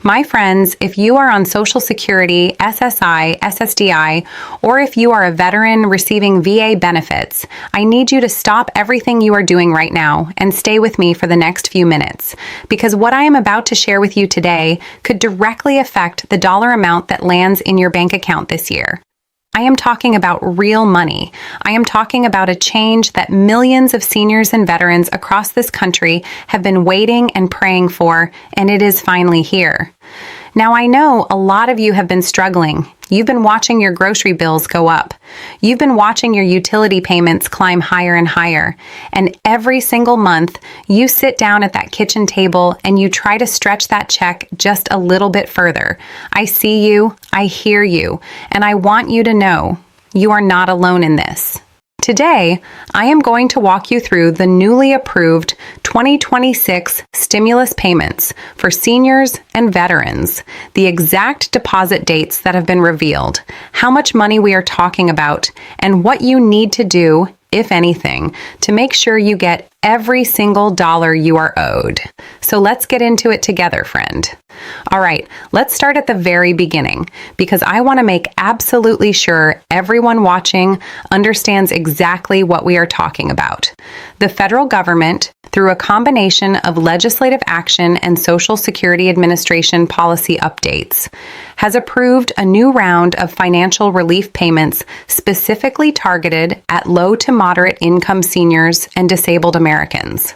My friends, if you are on Social Security, SSI, SSDI, or if you are a veteran receiving VA benefits, I need you to stop everything you are doing right now and stay with me for the next few minutes, because what I am about to share with you today could directly affect the dollar amount that lands in your bank account this year. I am talking about real money. I am talking about a change that millions of seniors and veterans across this country have been waiting and praying for, and it is finally here. Now, I know a lot of you have been struggling. You've been watching your grocery bills go up. You've been watching your utility payments climb higher and higher. And every single month, you sit down at that kitchen table and you try to stretch that check just a little bit further. I see you, I hear you, and I want you to know you are not alone in this. Today, I am going to walk you through the newly approved 2026 stimulus payments for seniors and veterans, the exact deposit dates that have been revealed, how much money we are talking about, and what you need to do, if anything, to make sure you get every single dollar you are owed. So let's get into it together, friend. All right, let's start at the very beginning, because I want to make absolutely sure everyone watching understands exactly what we are talking about. The federal government, through a combination of legislative action and Social Security Administration policy updates, has approved a new round of financial relief payments specifically targeted at low to moderate income seniors and disabled Americans.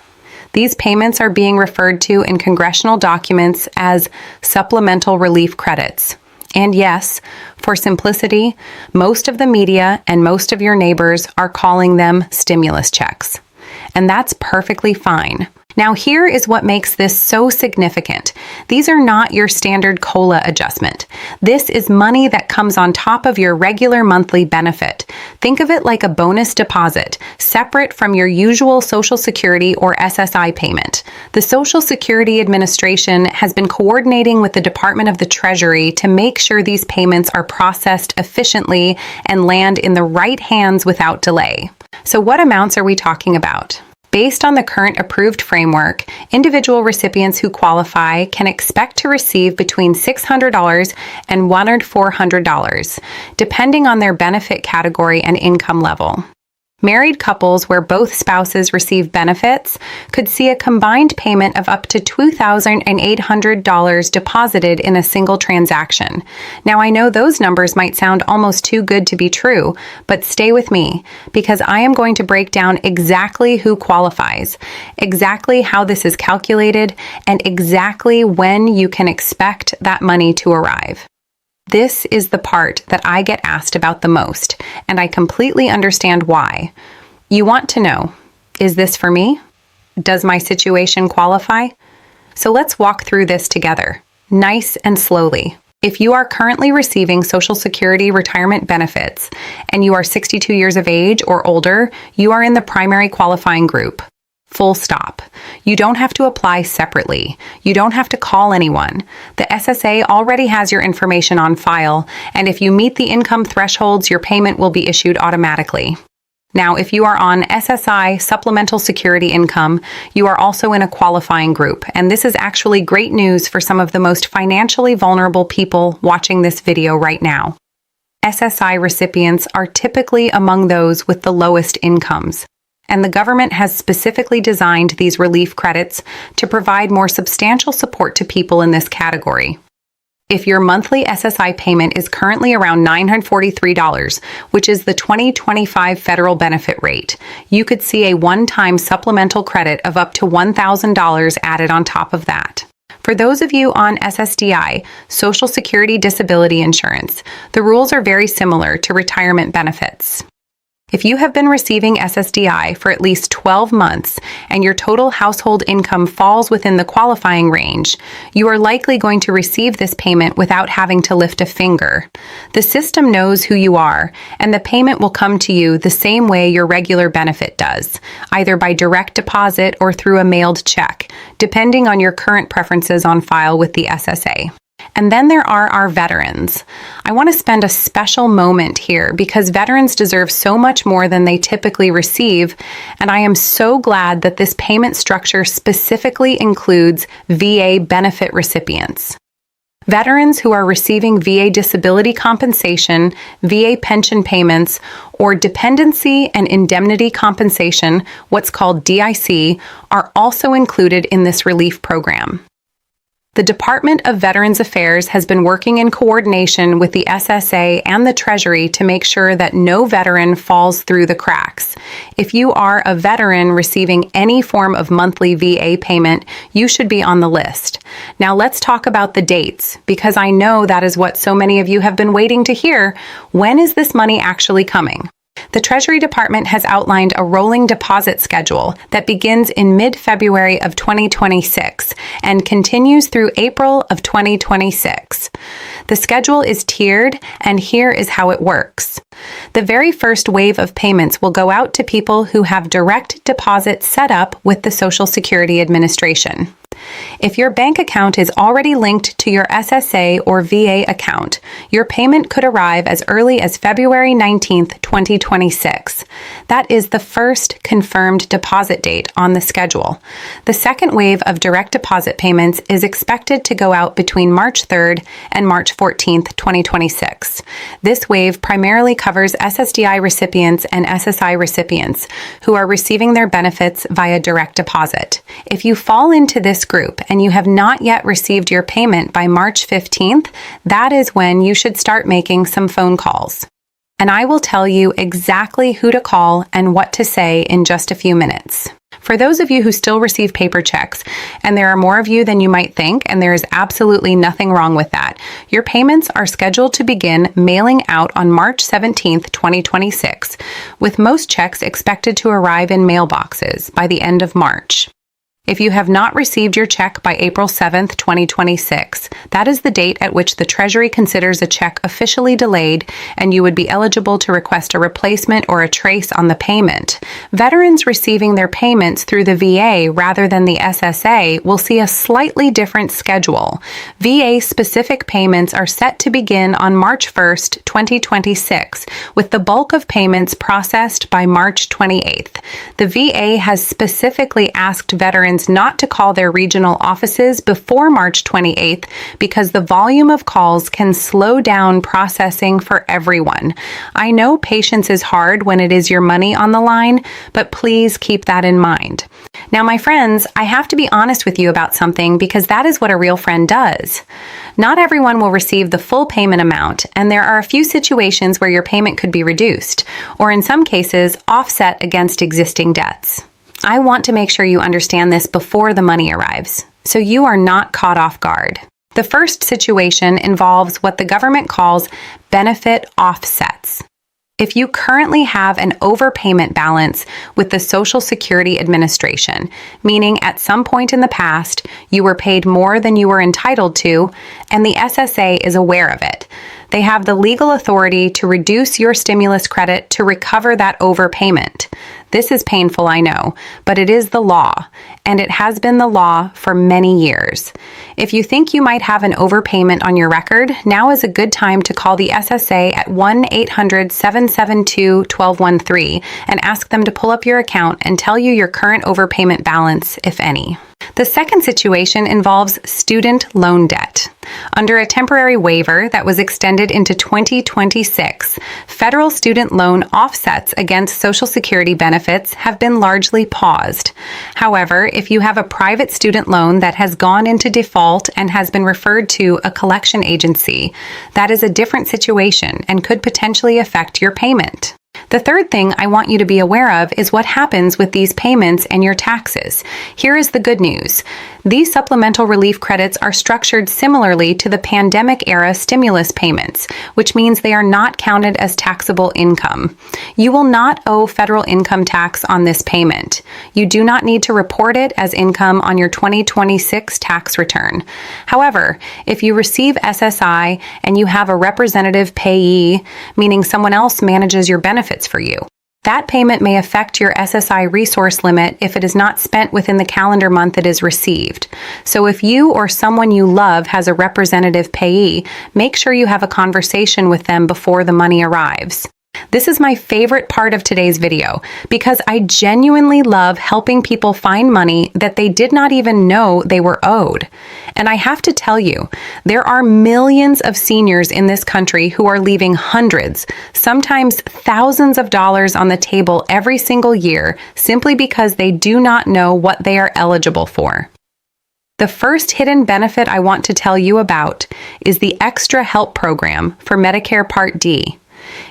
These payments are being referred to in congressional documents as supplemental relief credits. And yes, for simplicity, most of the media and most of your neighbors are calling them stimulus checks. And that's perfectly fine. Now, here is what makes this so significant. These are not your standard COLA adjustment. This is money that comes on top of your regular monthly benefit. Think of it like a bonus deposit, separate from your usual Social Security or SSI payment. The Social Security Administration has been coordinating with the Department of the Treasury to make sure these payments are processed efficiently and land in the right hands without delay. So what amounts are we talking about? Based on the current approved framework, individual recipients who qualify can expect to receive between $600 and $400, depending on their benefit category and income level. Married couples where both spouses receive benefits could see a combined payment of up to $2,800 deposited in a single transaction. Now, I know those numbers might sound almost too good to be true, but stay with me, because I am going to break down exactly who qualifies, exactly how this is calculated, and exactly when you can expect that money to arrive. This is the part that I get asked about the most, and I completely understand why. You want to know, is this for me? Does my situation qualify? So let's walk through this together, nice and slowly. If you are currently receiving Social Security retirement benefits and you are 62 years of age or older, you are in the primary qualifying group. Full stop. You don't have to apply separately. You don't have to call anyone. The SSA already has your information on file, and if you meet the income thresholds, your payment will be issued automatically. Now, if you are on SSI Supplemental Security Income, you are also in a qualifying group, and this is actually great news for some of the most financially vulnerable people watching this video right now. SSI recipients are typically among those with the lowest incomes, and the government has specifically designed these relief credits to provide more substantial support to people in this category. If your monthly SSI payment is currently around $943, which is the 2025 federal benefit rate, you could see a one-time supplemental credit of up to $1,000 added on top of that. For those of you on SSDI, Social Security Disability Insurance, the rules are very similar to retirement benefits. If you have been receiving SSDI for at least 12 months and your total household income falls within the qualifying range, you are likely going to receive this payment without having to lift a finger. The system knows who you are, and the payment will come to you the same way your regular benefit does, either by direct deposit or through a mailed check, depending on your current preferences on file with the SSA. And then there are our veterans. I want to spend a special moment here because veterans deserve so much more than they typically receive, and I am so glad that this payment structure specifically includes VA benefit recipients. Veterans who are receiving VA disability compensation, VA pension payments, or dependency and indemnity compensation, what's called DIC, are also included in this relief program. The Department of Veterans Affairs has been working in coordination with the SSA and the Treasury to make sure that no veteran falls through the cracks. If you are a veteran receiving any form of monthly VA payment, you should be on the list. Now let's talk about the dates, because I know that is what so many of you have been waiting to hear. When is this money actually coming? The Treasury Department has outlined a rolling deposit schedule that begins in mid-February of 2026 and continues through April of 2026. The schedule is tiered, and here is how it works. The very first wave of payments will go out to people who have direct deposit set up with the Social Security Administration. If your bank account is already linked to your SSA or VA account, your payment could arrive as early as February 19th, 2026. That is the first confirmed deposit date on the schedule. The second wave of direct deposit payments is expected to go out between March 3rd and March 14th, 2026. This wave primarily covers SSDI recipients and SSI recipients who are receiving their benefits via direct deposit. If you fall into this group and you have not yet received your payment by March 15th, that is when you should start making some phone calls. And I will tell you exactly who to call and what to say in just a few minutes. For those of you who still receive paper checks, and there are more of you than you might think, and there is absolutely nothing wrong with that, your payments are scheduled to begin mailing out on March 17th, 2026, with most checks expected to arrive in mailboxes by the end of March. If you have not received your check by April 7th, 2026, that is the date at which the Treasury considers a check officially delayed and you would be eligible to request a replacement or a trace on the payment. Veterans receiving their payments through the VA rather than the SSA will see a slightly different schedule. VA-specific payments are set to begin on March 1st, 2026, with the bulk of payments processed by March 28th. The VA has specifically asked veterans not to call their regional offices before March 28th because the volume of calls can slow down processing for everyone. I know patience is hard when it is your money on the line, but please keep that in mind. Now, my friends, I have to be honest with you about something because that is what a real friend does. Not everyone will receive the full payment amount, and there are a few situations where your payment could be reduced, or in some cases, offset against existing debts. I want to make sure you understand this before the money arrives, so you are not caught off guard. The first situation involves what the government calls benefit offsets. If you currently have an overpayment balance with the Social Security Administration, meaning at some point in the past you were paid more than you were entitled to, and the SSA is aware of it, they have the legal authority to reduce your stimulus credit to recover that overpayment. This is painful, I know, but it is the law, and it has been the law for many years. If you think you might have an overpayment on your record, now is a good time to call the SSA at 1-800-772-1213 and ask them to pull up your account and tell you your current overpayment balance, if any. The second situation involves student loan debt. Under a temporary waiver that was extended into 2026, federal student loan offsets against Social Security benefits have been largely paused. However, if you have a private student loan that has gone into default and has been referred to a collection agency, that is a different situation and could potentially affect your payment. The third thing I want you to be aware of is what happens with these payments and your taxes. Here is the good news. These supplemental relief credits are structured similarly to the pandemic-era stimulus payments, which means they are not counted as taxable income. You will not owe federal income tax on this payment. You do not need to report it as income on your 2026 tax return. However, if you receive SSI and you have a representative payee, meaning someone else manages your benefits for you, that payment may affect your SSI resource limit if it is not spent within the calendar month it is received. So if you or someone you love has a representative payee, make sure you have a conversation with them before the money arrives. This is my favorite part of today's video because I genuinely love helping people find money that they did not even know they were owed. And I have to tell you, there are millions of seniors in this country who are leaving hundreds, sometimes thousands of dollars on the table every single year simply because they do not know what they are eligible for. The first hidden benefit I want to tell you about is the Extra Help Program for Medicare Part D.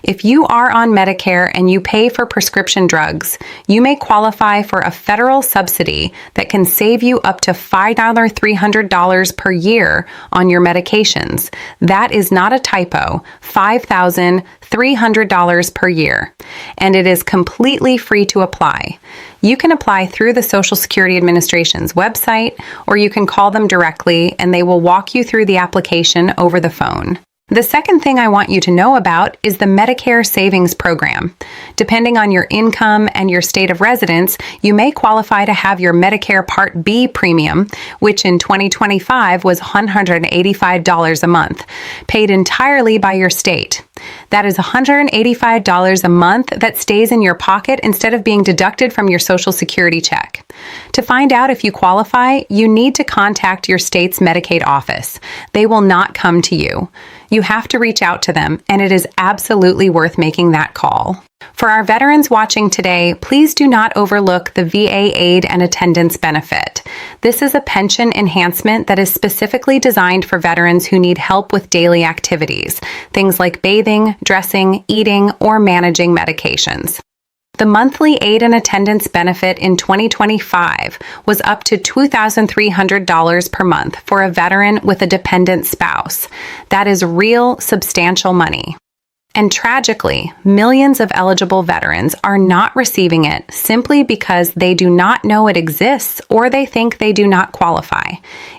If you are on Medicare and you pay for prescription drugs, you may qualify for a federal subsidy that can save you up to $5,300 per year on your medications. That is not a typo, $5,300 per year. And it is completely free to apply. You can apply through the Social Security Administration's website, or you can call them directly and they will walk you through the application over the phone. The second thing I want you to know about is the Medicare Savings Program. Depending on your income and your state of residence, you may qualify to have your Medicare Part B premium, which in 2025 was $185 a month, paid entirely by your state. That is $185 a month that stays in your pocket instead of being deducted from your Social Security check. To find out if you qualify, you need to contact your state's Medicaid office. They will not come to you. You have to reach out to them, and it is absolutely worth making that call. For our veterans watching today, please do not overlook the VA Aid and Attendance Benefit. This is a pension enhancement that is specifically designed for veterans who need help with daily activities, things like bathing, dressing, eating, or managing medications. The monthly aid and attendance benefit in 2025 was up to $2,300 per month for a veteran with a dependent spouse. That is real, substantial money. And tragically, millions of eligible veterans are not receiving it simply because they do not know it exists or they think they do not qualify.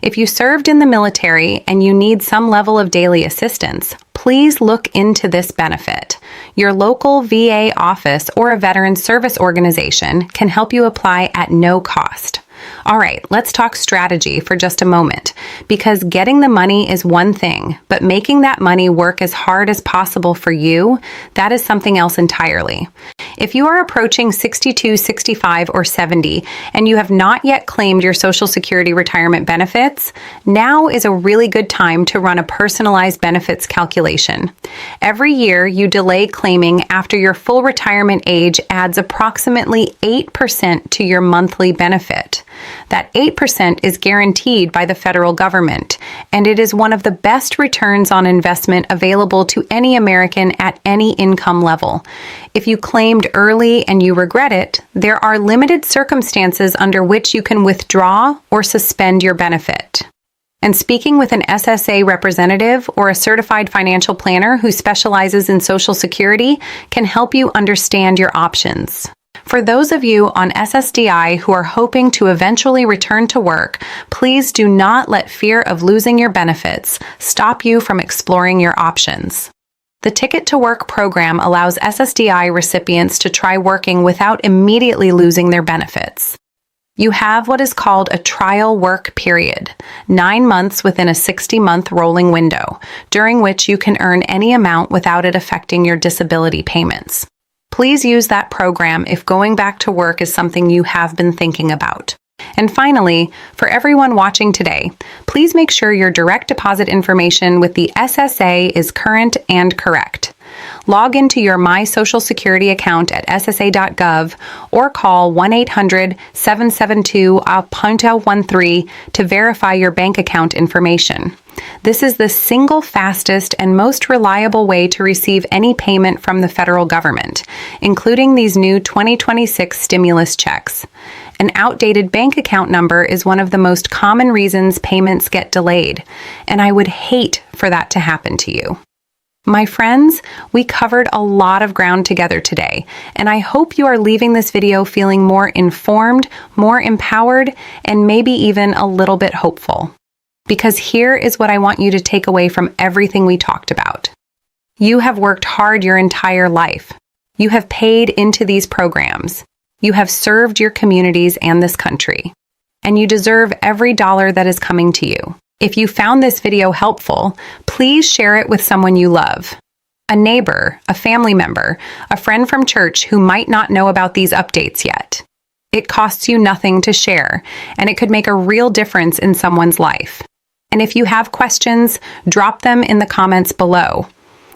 If you served in the military and you need some level of daily assistance, please look into this benefit. Your local VA office or a veteran service organization can help you apply at no cost. All right, let's talk strategy for just a moment, because getting the money is one thing, but making that money work as hard as possible for you, that is something else entirely. If you are approaching 62, 65, or 70, and you have not yet claimed your Social Security retirement benefits, now is a really good time to run a personalized benefits calculation. Every year you delay claiming after your full retirement age adds approximately 8% to your monthly benefit. That 8% is guaranteed by the federal government, and it is one of the best returns on investment available to any American at any income level. If you claimed early and you regret it, there are limited circumstances under which you can withdraw or suspend your benefit. And speaking with an SSA representative or a certified financial planner who specializes in Social Security can help you understand your options. For those of you on SSDI who are hoping to eventually return to work, please do not let fear of losing your benefits stop you from exploring your options. The Ticket to Work program allows SSDI recipients to try working without immediately losing their benefits. You have what is called a trial work period, 9 months within a 60-month rolling window, during which you can earn any amount without it affecting your disability payments. Please use that program if going back to work is something you have been thinking about. And finally, for everyone watching today, please make sure your direct deposit information with the SSA is current and correct. Log into your My Social Security account at SSA.gov or call 1-800-772-13 to verify your bank account information. This is the single fastest and most reliable way to receive any payment from the federal government, including these new 2026 stimulus checks. An outdated bank account number is one of the most common reasons payments get delayed, and I would hate for that to happen to you. My friends, we covered a lot of ground together today, and I hope you are leaving this video feeling more informed, more empowered, and maybe even a little bit hopeful. Because here is what I want you to take away from everything we talked about. You have worked hard your entire life. You have paid into these programs. You have served your communities and this country. And you deserve every dollar that is coming to you. If you found this video helpful, please share it with someone you love. a neighbor, a family member, a friend from church who might not know about these updates yet. It costs you nothing to share, and it could make a real difference in someone's life. And if you have questions, drop them in the comments below.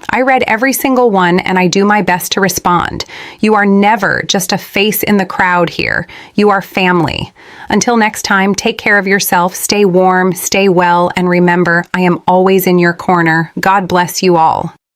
I read every single one, and I do my best to respond. You are never just a face in the crowd here. You are family. Until next time, take care of yourself, stay warm, stay well, and remember, I am always in your corner. God bless you all.